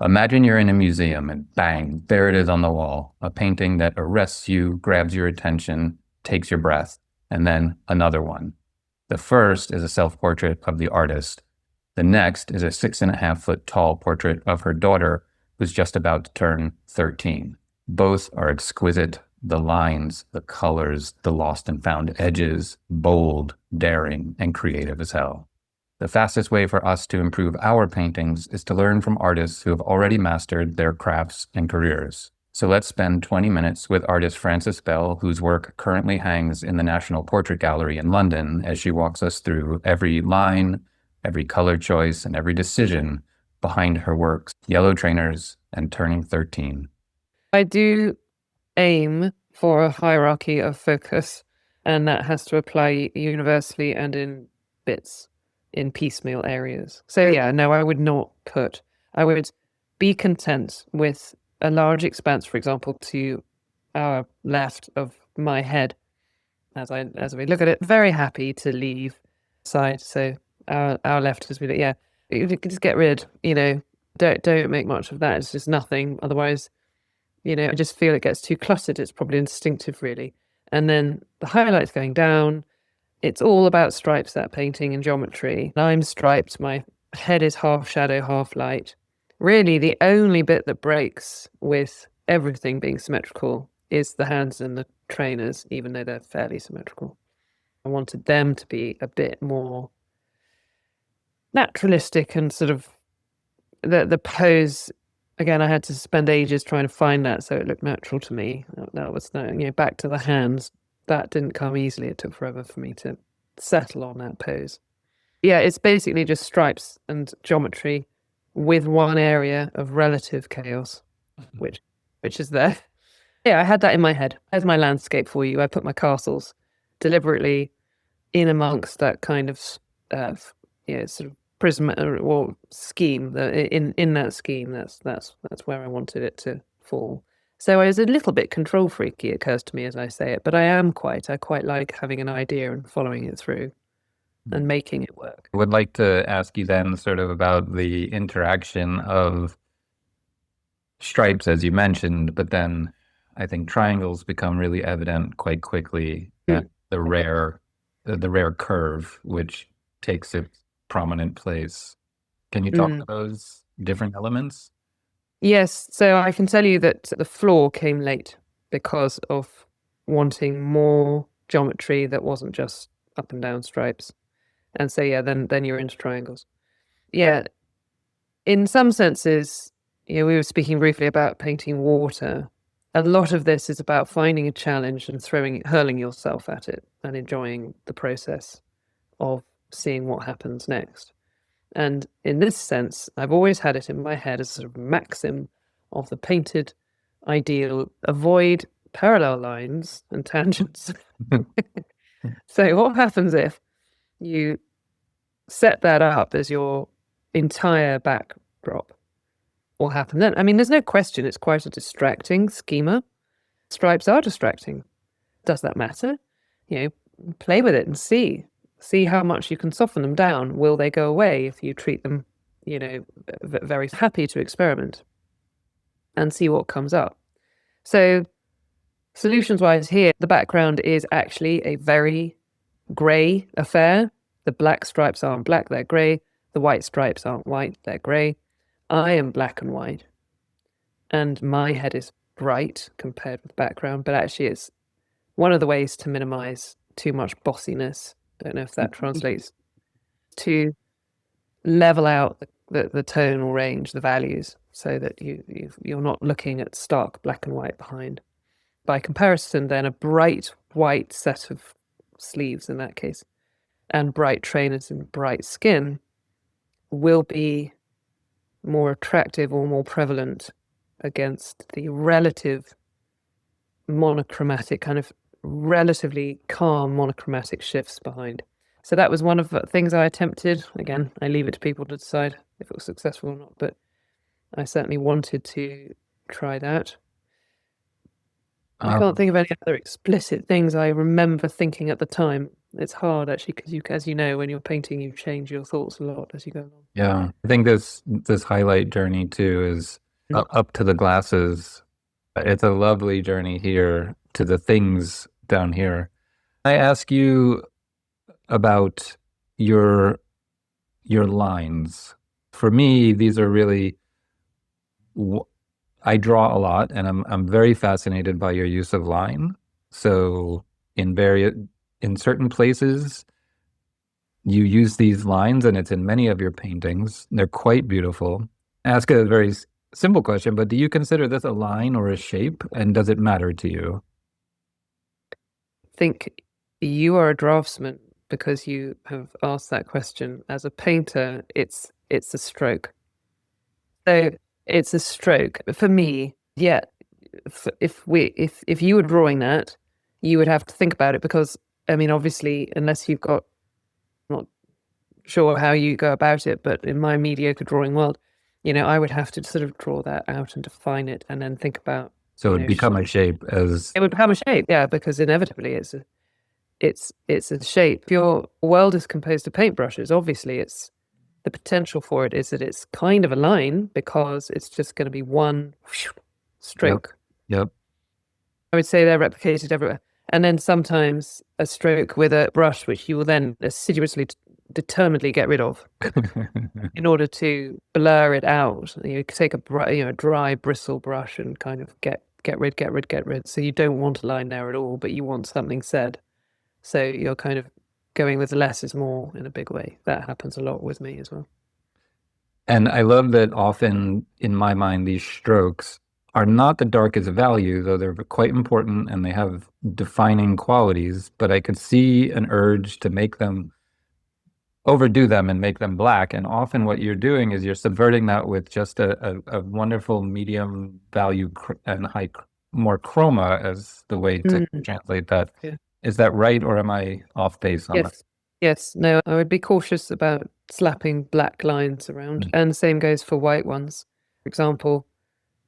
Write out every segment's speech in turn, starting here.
Imagine you're in a museum and bang, there it is on the wall, a painting that arrests you, grabs your attention, takes your breath, and then another one. The first is a self-portrait of the artist. The next is a 6.5 foot tall portrait of her daughter, who's just about to turn 13. Both are exquisite. The lines, the colors, the lost and found edges, bold, daring, and creative as hell. The fastest way for us to improve our paintings is to learn from artists who have already mastered their crafts and careers. So let's spend 20 minutes with artist Frances Bell, whose work currently hangs in the National Portrait Gallery in London, as she walks us through every line, every color choice, and every decision behind her works, Yellow Trainers and Turning 13. I do aim for a hierarchy of focus, and that has to apply universally and in bits, in piecemeal areas. So yeah, no, I would be content with a large expanse, for example, to our left of my head. As we look at it, very happy to leave side. So our left is really, yeah, you can just get rid, don't make much of that. It's just nothing. Otherwise, I just feel it gets too cluttered. It's probably instinctive, really. And then the highlights going down. It's all about stripes, that painting, and geometry. I'm striped. My head is half shadow, half light. Really, the only bit that breaks with everything being symmetrical is the hands and the trainers, even though they're fairly symmetrical. I wanted them to be a bit more naturalistic and sort of the pose. Again, I had to spend ages trying to find that so it looked natural to me. That was back to the hands. That didn't come easily. It took forever for me to settle on that pose. Yeah, it's basically just stripes and geometry with one area of relative chaos, which is there. Yeah, I had that in my head. There's my landscape for you. I put my castles deliberately in amongst that kind of sort of prism or scheme. In that scheme, that's where I wanted it to fall. So I was a little bit control freaky, it occurs to me as I say it, but I quite like having an idea and following it through and making it work. I would like to ask you then sort of about the interaction of stripes, as you mentioned, but then I think triangles become really evident quite quickly. And the rare curve, which takes a prominent place. Can you talk about those different elements? Yes, so I can tell you that the floor came late because of wanting more geometry that wasn't just up and down stripes. And so, yeah, then you're into triangles. Yeah, in some senses, we were speaking briefly about painting water. A lot of this is about finding a challenge and hurling yourself at it and enjoying the process of seeing what happens next. And in this sense, I've always had it in my head as a sort of maxim of the painted ideal: avoid parallel lines and tangents. So what happens if you set that up as your entire backdrop? What happened then? I mean, there's no question it's quite a distracting schema. Stripes are distracting. Does that matter? Play with it and see how much you can soften them down. Will they go away if you treat them, very happy to experiment and see what comes up? So solutions-wise here, the background is actually a very grey affair. The black stripes aren't black, they're grey. The white stripes aren't white, they're grey. I am black and white. And my head is bright compared with background, but actually it's one of the ways to minimize too much bossiness. Don't know if that translates to level out the tonal range, the values, so that you're not looking at stark black and white behind. By comparison, then, a bright white set of sleeves in that case, and bright trainers and bright skin will be more attractive or more prevalent against the relative monochromatic, kind of relatively calm monochromatic shifts behind. So that was one of the things I attempted. Again, I leave it to people to decide if it was successful or not, but I certainly wanted to try that. I can't think of any other explicit things I remember thinking at the time. It's hard actually because you, as you know, when you're painting, you change your thoughts a lot as you go along. Yeah. I think this highlight journey too is up to the glasses. It's a lovely journey here to the things down here. I ask you about your your lines. For me, these are really I draw a lot and I'm very fascinated by your use of line. So in various in certain places you use these lines and it's in many of your paintings. They're quite beautiful. Ask a very simple question, but do you consider this a line or a shape and does it matter to you? Think you are a draftsman because you have asked that question. As a painter, it's a stroke. So it's a stroke for me. Yeah, if you were drawing that, you would have to think about it because I mean, obviously, unless you've got, I'm not sure how you go about it, but in my mediocre drawing world, I would have to sort of draw that out and define it, and then think about, So it'd become a shape as it would become a shape, yeah, because inevitably it's a shape. If your world is composed of paintbrushes, obviously it's the potential for it is that it's kind of a line because it's just going to be one stroke. Yep. I would say they're replicated everywhere. And then sometimes a stroke with a brush, which you will then assiduously, determinedly get rid of in order to blur it out. You take a dry bristle brush and kind of get rid. So you don't want a line there at all, but you want something said. So you're kind of going with less is more in a big way. That happens a lot with me as well. And I love that often in my mind, these strokes are not the darkest value, though they're quite important and they have defining qualities. But I could see an urge to make them overdo them and make them black. And often what you're doing is you're subverting that with just a wonderful medium value and more chroma as the way to translate that. Yeah. Is that right, or am I off base on that? Yes. No, I would be cautious about slapping black lines around. And the same goes for white ones. For example,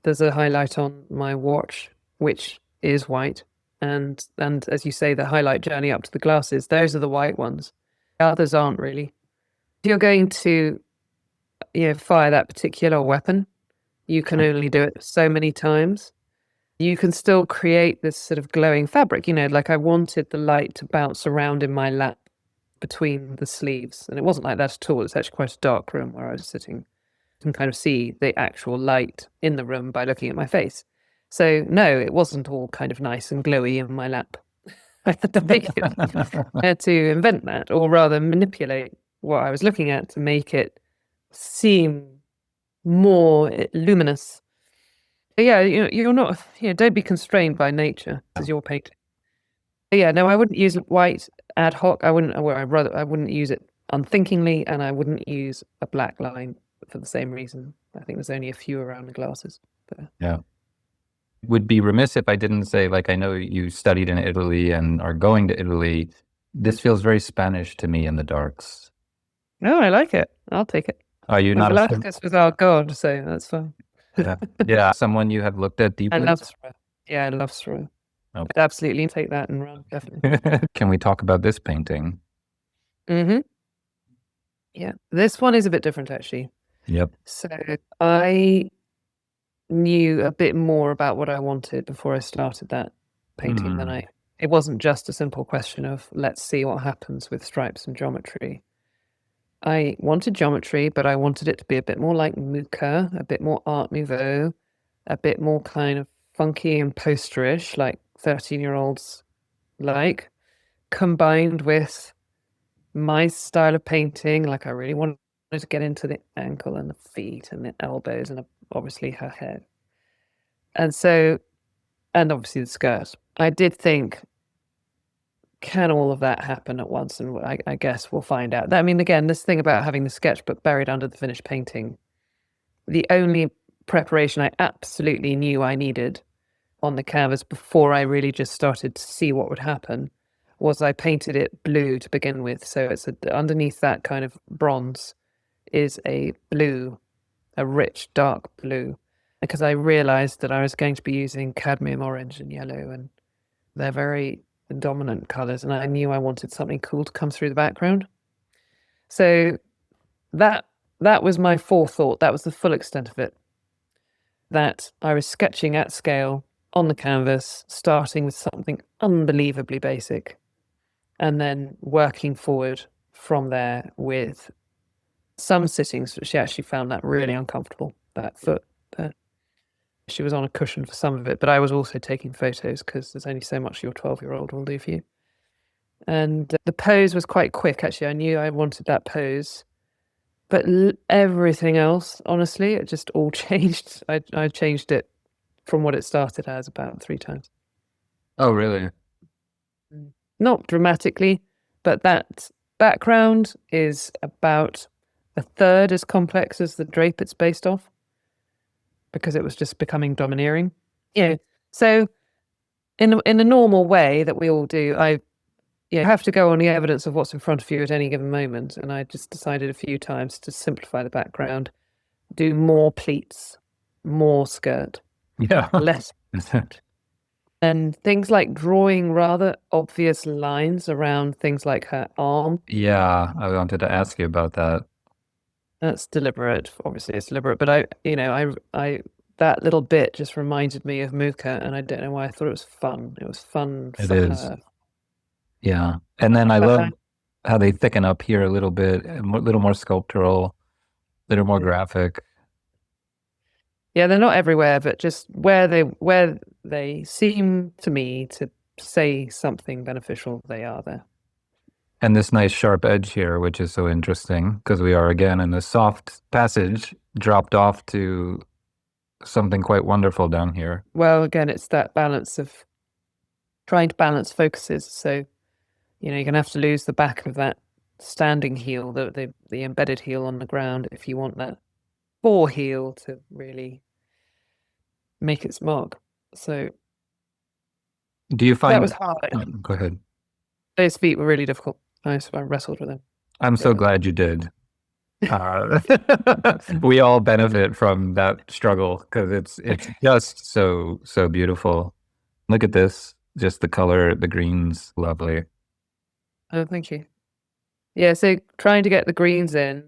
there's a highlight on my watch, which is white. And as you say, the highlight journey up to the glasses, those are the white ones. The others aren't really. If you're going to fire that particular weapon, you can only do it so many times. You can still create this sort of glowing fabric, like I wanted the light to bounce around in my lap between the sleeves. And it wasn't like that at all. It's actually quite a dark room where I was sitting. You can kind of see the actual light in the room by looking at my face. So no, it wasn't all kind of nice and glowy in my lap. I had to make it. I had to invent that, or rather manipulate what I was looking at to make it seem more luminous. But yeah, you're not. Don't be constrained by nature as you're painting. But yeah, no, I wouldn't use white ad hoc. I wouldn't. Or I wouldn't use it unthinkingly, and I wouldn't use a black line for the same reason. I think there's only a few around the glasses. But, yeah. Would be remiss if I didn't say, like, I know you studied in Italy and are going to Italy. This feels very Spanish to me in the darks. No, I like it. I'll take it. Are you not Velasquez was our god, so that's fine. Yeah. Someone you have looked at deeply? I love Sorolla. Yeah, I love Sorolla. Okay. I'd absolutely take that and run, definitely. Can we talk about this painting? Mm-hmm. Yeah, this one is a bit different, actually. Yep. So I knew a bit more about what I wanted before I started that painting than it wasn't just a simple question of let's see what happens with stripes and geometry. I wanted geometry, but I wanted it to be a bit more like Mucha, a bit more Art Nouveau, a bit more kind of funky and posterish, like 13-year-olds like, combined with my style of painting. Like I really wanted to get into the ankle and the feet and the elbows and obviously her head. And obviously the skirt. I did think, can all of that happen at once? And I guess we'll find out. I mean, again, this thing about having the sketchbook buried under the finished painting, the only preparation I absolutely knew I needed on the canvas before I really just started to see what would happen was I painted it blue to begin with. So it's underneath that kind of bronze is a blue, a rich dark blue, because I realized that I was going to be using cadmium orange and yellow, and they're very the dominant colors, and I knew I wanted something cool to come through the background. So that that was my forethought. That was the full extent of it. That I was sketching at scale on the canvas, starting with something unbelievably basic, and then working forward from there with some sittings. She actually found that really uncomfortable, that foot there. She was on a cushion for some of it, but I was also taking photos because there's only so much your 12-year-old will do for you. And the pose was quite quick, actually. I knew I wanted that pose. But everything else, honestly, it just all changed. I changed it from what it started as about 3 times. Oh, really? Not dramatically, but that background is about a third as complex as the drape it's based off because it was just becoming domineering. Yeah. So in a normal way that we all do, I have to go on the evidence of what's in front of you at any given moment. And I just decided a few times to simplify the background, do more pleats, more skirt, Yeah. less. And things like drawing rather obvious lines around things like her arm. Yeah, I wanted to ask you about that. That's deliberate. Obviously, it's deliberate. But I that little bit just reminded me of Muka, and I don't know why I thought it was fun. It was fun It for is. her. Yeah. And then I love how they thicken up here a little bit, a little more sculptural, a little more graphic. Yeah, they're not everywhere, but just where they seem to me to say something beneficial, they are there. And this nice sharp edge here, which is so interesting because we are again in a soft passage dropped off to something quite wonderful down here. Well, again, it's that balance of trying to balance focuses. So, you're going to have to lose the back of that standing heel, the embedded heel on the ground, if you want that fore heel to really make its mark. So Do you that find, was hard. go ahead. Those feet were really difficult. I wrestled with them. I'm so glad you did. Uh, we all benefit from that struggle because it's just so beautiful. Look at this, just the color, the greens, lovely. Oh, thank you. Yeah, so trying to get the greens in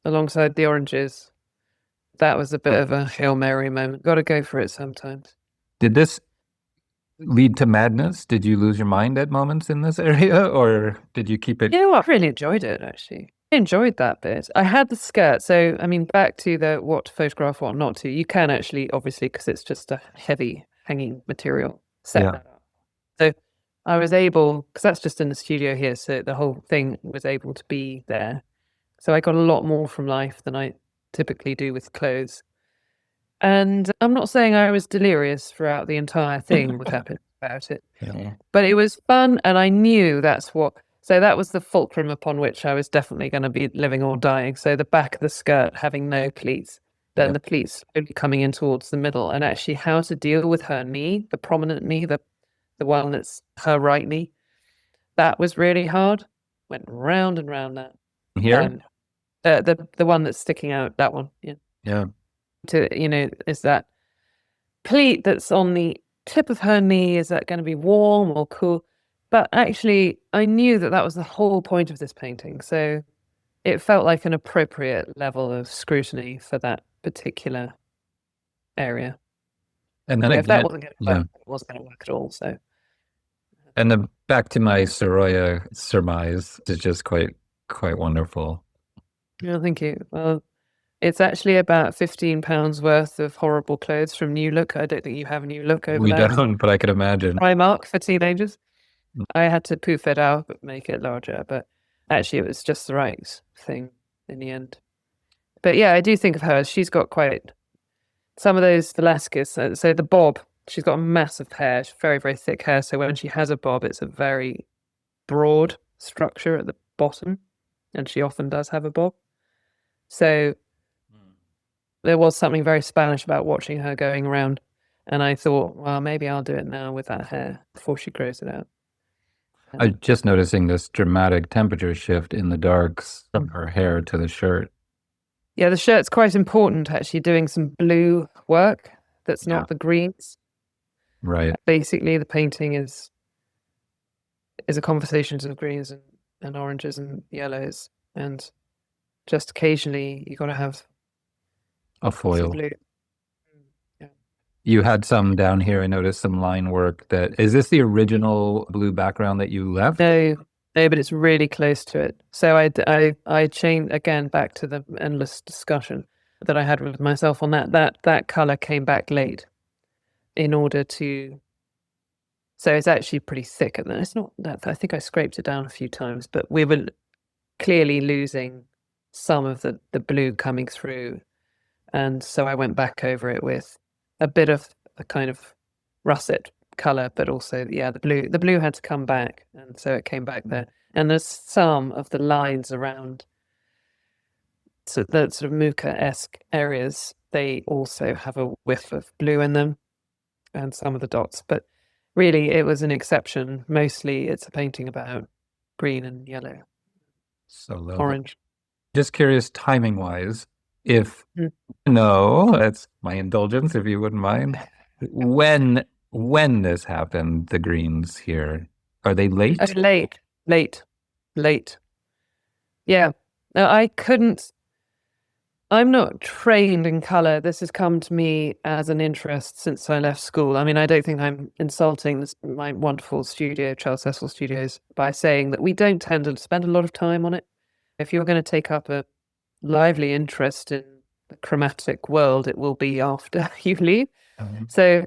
alongside the oranges, that was a bit of a Hail Mary moment. Got to go for it sometimes. Did this lead to madness? Did you lose your mind at moments in this area, or did you keep it? You know what? I really enjoyed it, actually. I enjoyed that bit. I had the skirt. So, I mean, back to the what to photograph, what not to. You can actually, obviously, because it's just a heavy hanging material, set Yeah. that up. So I was able, because that's just in the studio here. So the whole thing was able to be there. So I got a lot more from life than I typically do with clothes. And I'm not saying I was delirious throughout the entire thing with happy about it. Yeah. But it was fun, and I knew that's what. So that was the fulcrum upon which I was definitely going to be living or dying. So the back of the skirt having no pleats, then Yeah. the pleats slowly coming in towards the middle, and actually how to deal with her knee, the prominent knee, the one that's her right knee. That was really hard. Went round and round that. Here? The one that's sticking out, that one. Yeah. Yeah. Is that pleat that's on the tip of her knee, is that going to be warm or cool? But actually, I knew that was the whole point of this painting. So it felt like an appropriate level of scrutiny for that particular area. And then If that again, wasn't going to yeah. work, it wasn't going to work at all. So, And then back to my Soroya surmise is just quite wonderful. yeah, thank you. Well, it's actually about £15 worth of horrible clothes from New Look. I don't think you have New Look over We there. don't, but I could imagine. Primark for teenagers. I had to poof it out, but make it larger. But actually, it was just the right thing in the end. But yeah, I do think of her. She's got quite some of those Velasquez. So the bob, she's got a massive hair, very, very thick hair. So when she has a bob, it's a very broad structure at the bottom. And she often does have a bob. So there was something very Spanish about watching her going around. And I thought, well, maybe I'll do it now with that hair before she grows it out. I'm just noticing this dramatic temperature shift in the darks from her hair to the shirt. Yeah, the shirt's quite important, actually, doing some blue work that's Yeah. not the greens. Right. Basically, the painting is is a conversations of greens and oranges and yellows, and just occasionally you got to have A some foil. blue. Yeah. You had some down here. I noticed some line work. That is this the original blue background that you left? No, no, but it's really close to it. So I changed again back to the endless discussion that I had with myself on that color came back late in order to. So it's actually pretty thick, and it's not that. I think I scraped it down a few times, but we were clearly losing some of the blue coming through, and so I went back over it with a bit of a kind of russet color, but also the blue had to come back, and so it came back there. And there's some of the lines around, so the sort of Muka-esque areas, they also have a whiff of blue in them, and some of the dots. But really, it was an exception. Mostly, it's a painting about green and yellow, So lovely. orange. Just curious, timing wise, if Mm. no, that's my indulgence, if you wouldn't mind. When this happened, the greens here, are they Oh, late? late. Yeah. No, I couldn't. I'm not trained in color. This has come to me as an interest since I left school. I mean, I don't think I'm insulting my wonderful studio, Charles Cecil Studios, by saying that we don't tend to spend a lot of time on it. If you're going to take up a lively interest in the chromatic world, it will be after you leave. So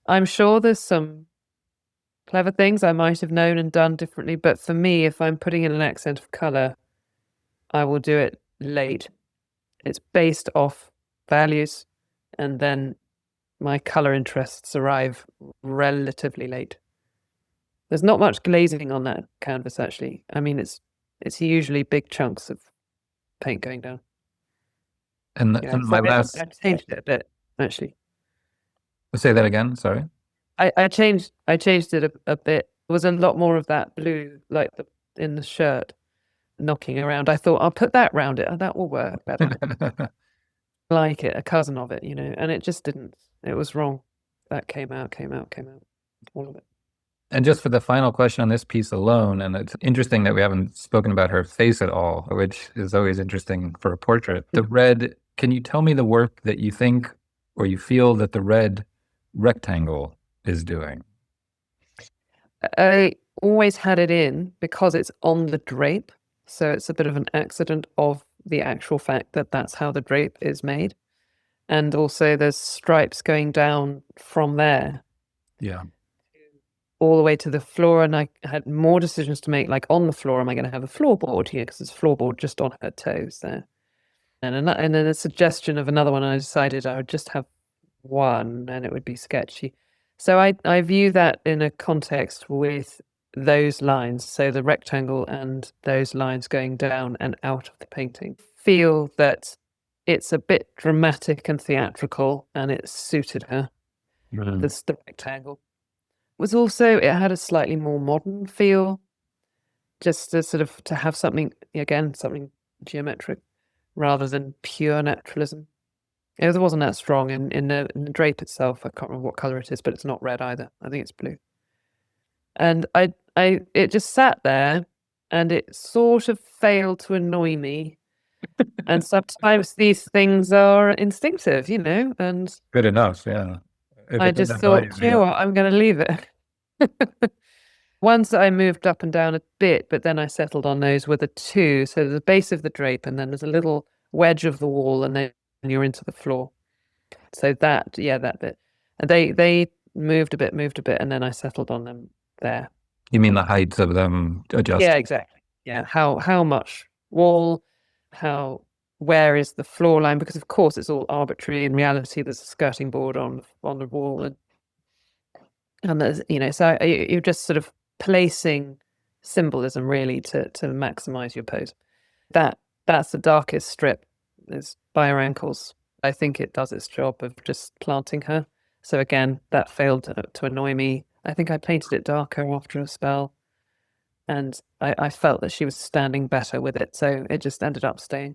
I'm sure there's some clever things I might have known and done differently. But for me, if I'm putting in an accent of color, I will do it late. It's based off values, and then my color interests arrive relatively late. There's not much glazing on that canvas, actually. I mean, it's usually big chunks of paint going down. And, Yeah, and so my last, I changed it a bit, actually. say that again, sorry. I changed it a bit. There was a lot more of that blue, like in the shirt, knocking around. I thought I'll put that round it, and that will work better. Like it, a cousin of it, and it just didn't. It was wrong. That came out, all of it. And just for the final question on this piece alone, and it's interesting that we haven't spoken about her face at all, which is always interesting for a portrait. The red, can you tell me the work that you think or you feel that the red rectangle is doing? I always had it in because it's on the drape, so it's a bit of an accident of the actual fact that that's how the drape is made. And also there's stripes going down from there Yeah. all the way to the floor, and I had more decisions to make, like on the floor, am I going to have a floorboard here, because there's a floorboard just on her toes there, and then a suggestion of another one. I decided I would just have one and it would be sketchy. So I view that in a context with those lines, so the rectangle and those lines going down and out of the painting. Feel that it's a bit dramatic and theatrical, and it suited her. The rectangle was also, it had a slightly more modern feel, just to sort of to have something, again, something geometric rather than pure naturalism. It wasn't that strong in the drape itself. I can't remember what color it is, but it's not red either. I think it's blue. And it just sat there, and it sort of failed to annoy me. And sometimes these things are instinctive, and Good enough, yeah. If I it just doesn't annoy thought, you, you know yeah. what, I'm going to leave it. Once I moved up and down a bit, but then I settled on those with a two. So the base of the drape, and then there's a little wedge of the wall, and then you're into the floor. So that bit. And they moved a bit, and then I settled on them there. You mean the heights of them adjust? Yeah, exactly. Yeah. How much wall, where is the floor line? Because of course it's all arbitrary. In reality, there's a skirting board on the wall, and there's, so you're just sort of placing symbolism really to maximize your pose. That's the darkest strip, is by her ankles. I think it does its job of just planting her. So again, that failed to annoy me. I think I painted it darker after a spell, and I felt that she was standing better with it, so it just ended up staying.